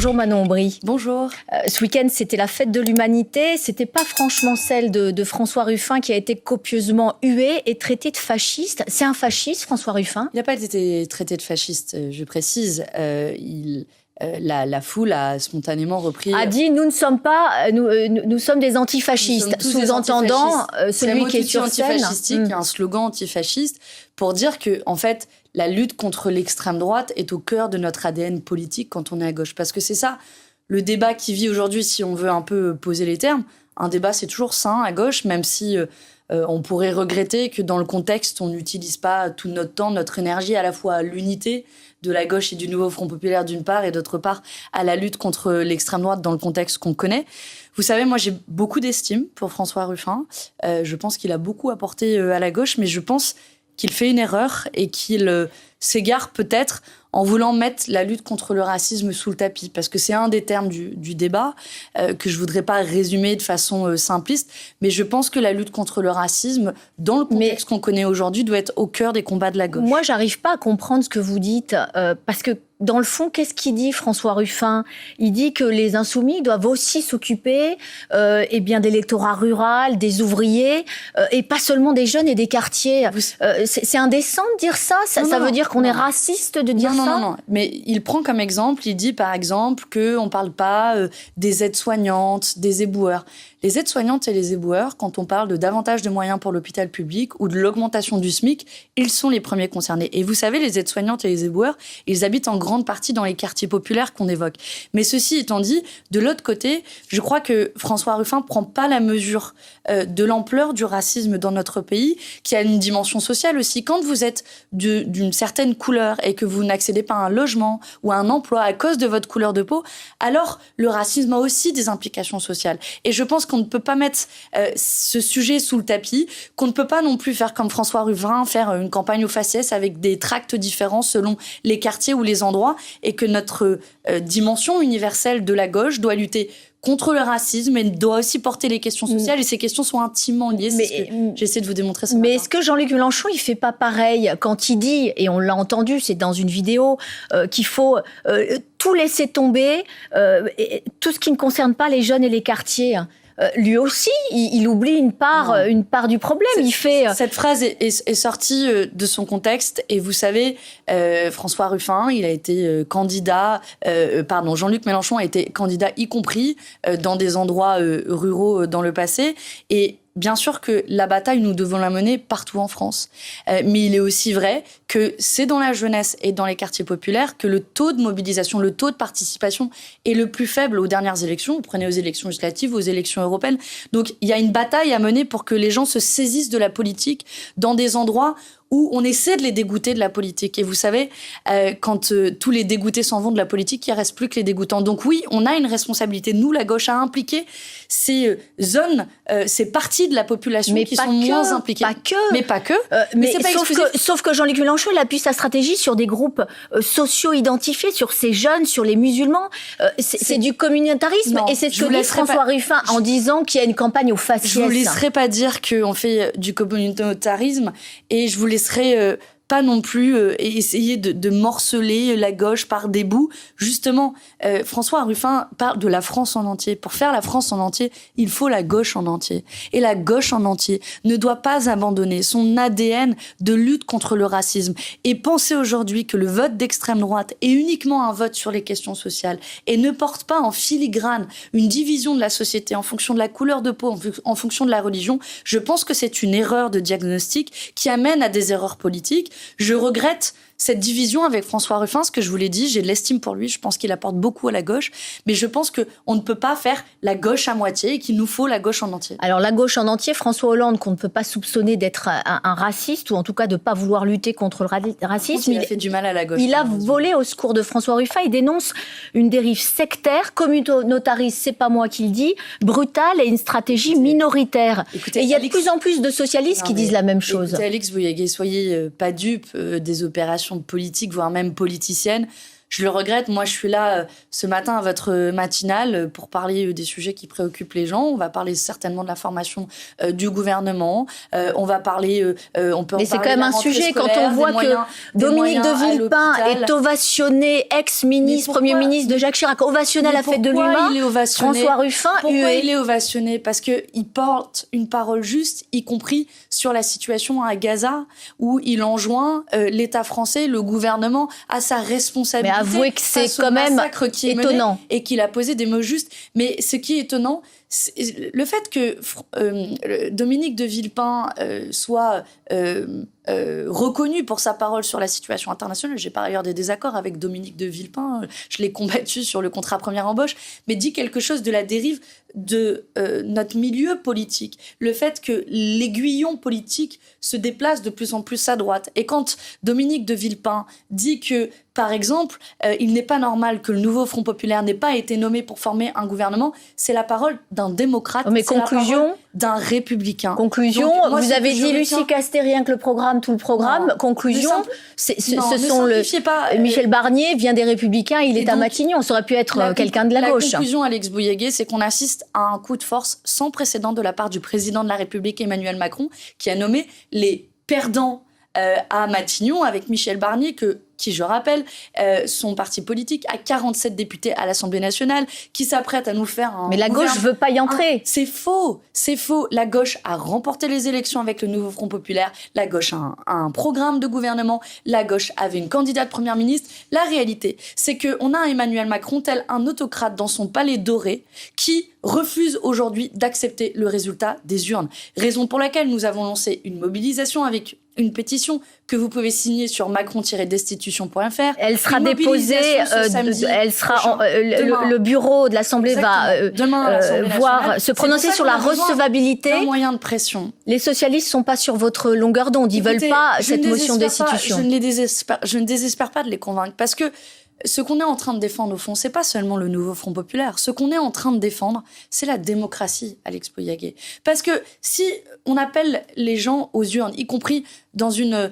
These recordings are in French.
Bonjour Manon Aubry. Bonjour. Ce week-end, c'était la fête de l'humanité. C'était pas franchement celle de François Ruffin qui a été copieusement hué et traité de fasciste. C'est un fasciste, François Ruffin? Il n'a pas été traité de fasciste, je précise. La foule a spontanément repris... A dit, nous ne sommes pas... Nous sommes des antifascistes. Sous-entendant, celui qui est sur scène... Il y a un slogan antifasciste pour dire que, en fait, la lutte contre l'extrême droite est au cœur de notre ADN politique quand on est à gauche. Parce que c'est ça, le débat qui vit aujourd'hui, si on veut un peu poser les termes. Un débat, c'est toujours sain à gauche, même si on pourrait regretter que dans le contexte, on n'utilise pas tout notre temps, notre énergie, à la fois à l'unité de la gauche et du nouveau Front populaire d'une part, et d'autre part à la lutte contre l'extrême droite dans le contexte qu'on connaît. Vous savez, moi j'ai beaucoup d'estime pour François Ruffin. Je pense qu'il a beaucoup apporté à la gauche, mais je pense qu'il fait une erreur et qu'il s'égare peut-être en voulant mettre la lutte contre le racisme sous le tapis. Parce que c'est un des termes du débat que je ne voudrais pas résumer de façon simpliste. Mais je pense que la lutte contre le racisme, dans le contexte qu'on connaît aujourd'hui, doit être au cœur des combats de la gauche. Moi, j'arrive pas à comprendre ce que vous dites. Parce que dans le fond, qu'est-ce qu'il dit, François Ruffin? Il dit que les insoumis doivent aussi s'occuper des l'électorat rural, des ouvriers, et pas seulement des jeunes et des quartiers. C'est indécent de dire ça? Ça veut dire qu'on est raciste de dire ça? Non. Mais il prend comme exemple, il dit par exemple qu'on ne parle pas des aides-soignantes, des éboueurs. Les aides-soignantes et les éboueurs, quand on parle de davantage de moyens pour l'hôpital public ou de l'augmentation du SMIC, ils sont les premiers concernés. Et vous savez, les aides-soignantes et les éboueurs, ils habitent en grande partie dans les quartiers populaires qu'on évoque. Mais ceci étant dit, de l'autre côté, je crois que François Ruffin ne prend pas la mesure de l'ampleur du racisme dans notre pays, qui a une dimension sociale aussi. Quand vous êtes d'une certaine couleur et que vous n'accédez pas à un logement ou à un emploi à cause de votre couleur de peau, alors le racisme a aussi des implications sociales. Et je pense qu'on ne peut pas mettre ce sujet sous le tapis, qu'on ne peut pas non plus faire comme François Ruffin, faire une campagne au faciès avec des tracts différents selon les quartiers ou les endroits, et que notre dimension universelle de la gauche doit lutter contre le racisme et doit aussi porter les questions sociales, et ces questions sont intimement liées. C'est ce que j'essaie de vous démontrer ce matin. Mais est-ce que Jean-Luc Mélenchon, il fait pas pareil quand il dit, et on l'a entendu, c'est dans une vidéo, qu'il faut tout laisser tomber, tout ce qui ne concerne pas les jeunes et les quartiers? Lui aussi, il oublie une part du problème. Cette phrase est sortie de son contexte, et vous savez, François Ruffin, il a été Jean-Luc Mélenchon a été candidat, y compris dans des endroits ruraux dans le passé, et bien sûr que la bataille, nous devons la mener partout en France. Mais il est aussi vrai que c'est dans la jeunesse et dans les quartiers populaires que le taux de mobilisation, le taux de participation est le plus faible aux dernières élections. Vous prenez aux élections législatives, aux élections européennes. Donc il y a une bataille à mener pour que les gens se saisissent de la politique dans des endroits où on essaie de les dégoûter de la politique. Et vous savez, quand tous les dégoûtés s'en vont de la politique, il ne reste plus que les dégoûtants. Donc oui, on a une responsabilité, nous, la gauche, à impliquer ces zones, ces parties de la population qui sont moins impliquées. Mais pas que. Sauf que Jean-Luc Mélenchon, il appuie sa stratégie sur des groupes sociaux identifiés, sur ces jeunes, sur les musulmans. C'est du communautarisme. Et c'est ce que dit François Ruffin en disant qu'il y a une campagne au faciès. Je ne vous laisserai pas dire qu'on fait du communautarisme, et je vous laisserai pas non plus essayer de morceler la gauche par des bouts. Justement, François Ruffin parle de la France en entier. Pour faire la France en entier, il faut la gauche en entier. Et la gauche en entier ne doit pas abandonner son ADN de lutte contre le racisme. Et penser aujourd'hui que le vote d'extrême droite est uniquement un vote sur les questions sociales et ne porte pas en filigrane une division de la société en fonction de la couleur de peau, en fonction de la religion, je pense que c'est une erreur de diagnostic qui amène à des erreurs politiques. Je regrette cette division avec François Ruffin, ce que je vous l'ai dit, j'ai de l'estime pour lui, je pense qu'il apporte beaucoup à la gauche, mais je pense qu'on ne peut pas faire la gauche à moitié et qu'il nous faut la gauche en entier. Alors la gauche en entier, François Hollande, qu'on ne peut pas soupçonner d'être un raciste, ou en tout cas de ne pas vouloir lutter contre le racisme. Il a fait du mal à la gauche. Il a volé au secours de François Ruffin, il dénonce une dérive sectaire, communautariste, c'est pas moi qui le dis, brutale, et une stratégie minoritaire. Et il y a de plus en plus de socialistes qui disent la même chose. Écoutez, Alix, soyez pas dupe des opérations politiques, voire même politiciennes. Je le regrette. Moi, je suis là ce matin à votre matinale pour parler des sujets qui préoccupent les gens. On va parler certainement de la formation du gouvernement. On va parler... Mais c'est quand même un sujet quand on voit que Dominique de Villepin est ovationné, ex-ministre, Premier ministre de Jacques Chirac, ovationné à la fête de l'humain. François Ruffin, pourquoi il est ovationné? Parce qu'il porte une parole juste, y compris sur la situation à Gaza, où il enjoint l'État français, le gouvernement, à sa responsabilité. Mais avouez que c'est quand même étonnant. Et qu'il a posé des mots justes. Mais ce qui est étonnant, c'est le fait que Dominique de Villepin soit reconnu pour sa parole sur la situation internationale. J'ai par ailleurs des désaccords avec Dominique de Villepin. Je l'ai combattu sur le contrat première embauche, mais dit quelque chose de la dérive de notre milieu politique. Le fait que l'aiguillon politique se déplace de plus en plus à droite. Et quand Dominique de Villepin dit que, par exemple, il n'est pas normal que le nouveau Front populaire n'ait pas été nommé pour former un gouvernement, c'est la parole d'un démocrate, mais conclusion, d'un républicain. Conclusion, donc, moi, vous avez dit Lucie Castérien que le programme, tout le programme. Non, conclusion, Michel Barnier vient des Républicains, il est à Matignon. Ça aurait pu être quelqu'un de la gauche. La conclusion, Alex Bouillégué, c'est qu'on assiste à un coup de force sans précédent de la part du président de la République, Emmanuel Macron, qui a nommé les perdants à Matignon avec Michel Barnier, qui, je rappelle, son parti politique a 47 députés à l'Assemblée nationale, qui s'apprête à nous faire un... Mais la gauche veut pas y entrer. C'est faux. La gauche a remporté les élections avec le nouveau Front populaire. La gauche a un programme de gouvernement. La gauche avait une candidate première ministre. La réalité, c'est qu'on a Emmanuel Macron tel un autocrate dans son palais doré qui refuse aujourd'hui d'accepter le résultat des urnes. Raison pour laquelle nous avons lancé une mobilisation avec une pétition que vous pouvez signer sur macron-destitution.fr. Elle sera déposée, le bureau de l'Assemblée va se prononcer sur la recevabilité. Un moyen de pression. Les socialistes sont pas sur votre longueur d'onde, ils veulent pas cette motion de destitution. Je ne désespère pas de les convaincre, parce que ce qu'on est en train de défendre, au fond, c'est pas seulement le nouveau Front populaire. Ce qu'on est en train de défendre, c'est la démocratie, Alex Bouillégué. Parce que si on appelle les gens aux urnes, y compris dans une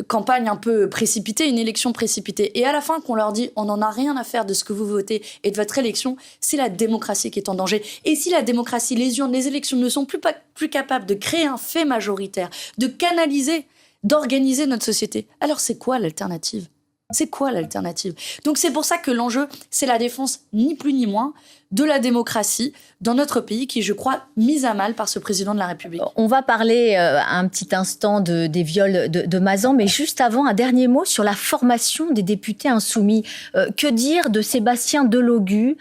campagne un peu précipitée, une élection précipitée, et à la fin qu'on leur dit « on n'en a rien à faire de ce que vous votez et de votre élection », c'est la démocratie qui est en danger. Et si la démocratie, les urnes, les élections ne sont plus capables de créer un fait majoritaire, de canaliser, d'organiser notre société, alors c'est quoi l'alternative ? C'est quoi l'alternative? Donc c'est pour ça que l'enjeu, c'est la défense, ni plus ni moins, de la démocratie dans notre pays, qui, je crois, mise à mal par ce président de la République. On va parler un petit instant des viols de Mazan, mais juste avant, un dernier mot sur la formation des députés insoumis. Que dire de Sébastien Delogu,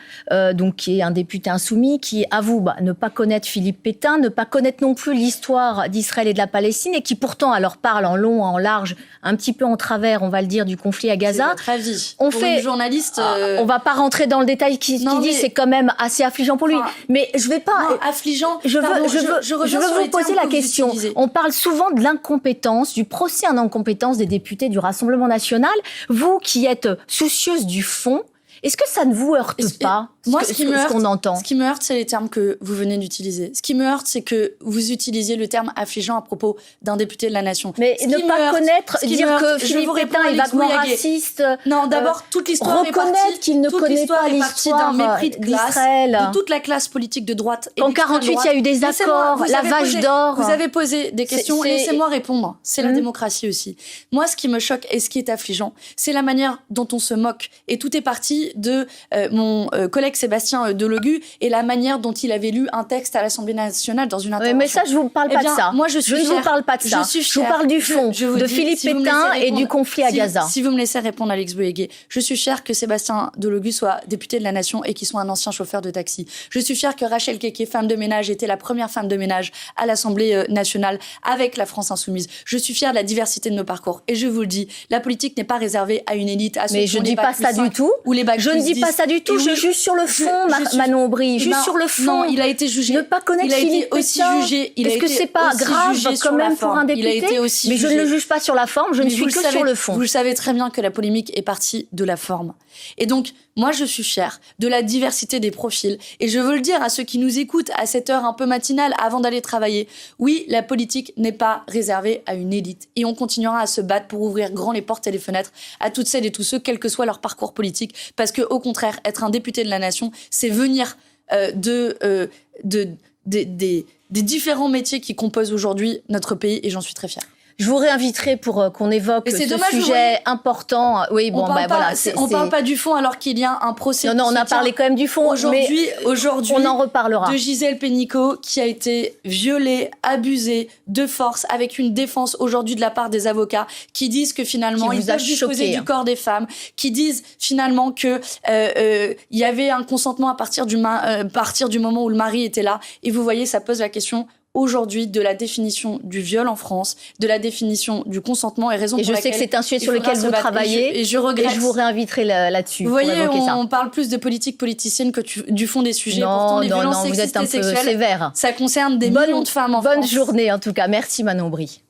donc qui est un député insoumis, qui avoue ne pas connaître Philippe Pétain, ne pas connaître non plus l'histoire d'Israël et de la Palestine, et qui pourtant alors parle en long, en large, un petit peu en travers, on va le dire, du conflit à Gaza. C'est votre avis. Pour une journaliste... On va pas rentrer dans le détail qui dit, c'est quand même assez affligeant pour lui. Mais je vais pas... Non, affligeant. Je veux vous poser la question. On parle souvent de l'incompétence, du procès en incompétence des députés du Rassemblement national. Vous qui êtes soucieuse du fond, est-ce que ça ne vous heurte pas, ce qu'on entend? Ce qui me heurte, c'est les termes que vous venez d'utiliser. Ce qui me heurte, c'est que vous utilisiez le terme affligeant à propos d'un député de la nation. Mais ne pas connaître, dire que Philippe Pétain est vaguement raciste... Non, d'abord, toute l'histoire est partie... Reconnaître qu'il ne connaît pas l'histoire d'Israël. De toute la classe politique de droite et en 48, il y a eu des accords, la vache d'or... Vous avez posé des questions, laissez-moi répondre. C'est la démocratie aussi. Moi, ce qui me choque et ce qui est affligeant, c'est la manière dont on se moque. Et tout est parti de mon collègue Sébastien Delogu et la manière dont il avait lu un texte à l'Assemblée nationale dans une intervention. Mais ça, je ne vous parle pas de ça. Moi, je ne vous parle pas de ça. Je vous parle du fond, de Philippe Pétain et du conflit à Gaza. Si vous me laissez répondre, Alex Bouillégué, je suis fière que Sébastien Delogu soit député de la Nation et qu'il soit un ancien chauffeur de taxi. Je suis fière que Rachel Keke, femme de ménage, était la première femme de ménage à l'Assemblée nationale avec la France insoumise. Je suis fière de la diversité de nos parcours. Et je vous le dis, la politique n'est pas réservée à une élite, à ceux qui ont des bacs plus 5 ou les bacs bac Je plus ne dis 10. pas ça du tout, Et je oui, juge sur le fond, Manon Aubry, juste sur le fond. Non, il a été jugé. Ne pas connaître il a été Philippe aussi Pétain. jugé. Est-ce que c'est pas grave quand même pour un député? Il a été aussi mais jugé. je ne le juge pas sur la forme, je ne suis que sur le fond. Vous le savez très bien que la polémique est partie de la forme. Et donc, moi, je suis fière de la diversité des profils. Et je veux le dire à ceux qui nous écoutent à cette heure un peu matinale avant d'aller travailler. Oui, la politique n'est pas réservée à une élite. Et on continuera à se battre pour ouvrir grand les portes et les fenêtres à toutes celles et tous ceux, quel que soit leur parcours politique. Parce que, au contraire, être un député de la nation, c'est venir des différents métiers qui composent aujourd'hui notre pays. Et j'en suis très fière. Je vous réinviterai pour qu'on évoque ce sujet important. Oui, bon, voilà. On parle pas du fond alors qu'il y a un procès. Non, on a parlé quand même du fond. Aujourd'hui, on en reparlera. De Gisèle Pénicaud qui a été violée, abusée de force, avec une défense aujourd'hui de la part des avocats qui disent que finalement ils peuvent disposer du corps des femmes, qui disent finalement que il y avait un consentement à partir du moment où le mari était là. Et vous voyez, ça pose la question aujourd'hui de la définition du viol en France, de la définition du consentement et raison pour laquelle... Et je sais que c'est un sujet sur lequel vous travaillez et je regrette. Et je vous réinviterai là-dessus. Vous voyez, on parle plus de politique politicienne que du fond des sujets. Non, pourtant, les violences vous êtes un peu sexuelles, sévère. Ça concerne des millions de femmes en France. Bonne journée en tout cas. Merci Manon Aubry.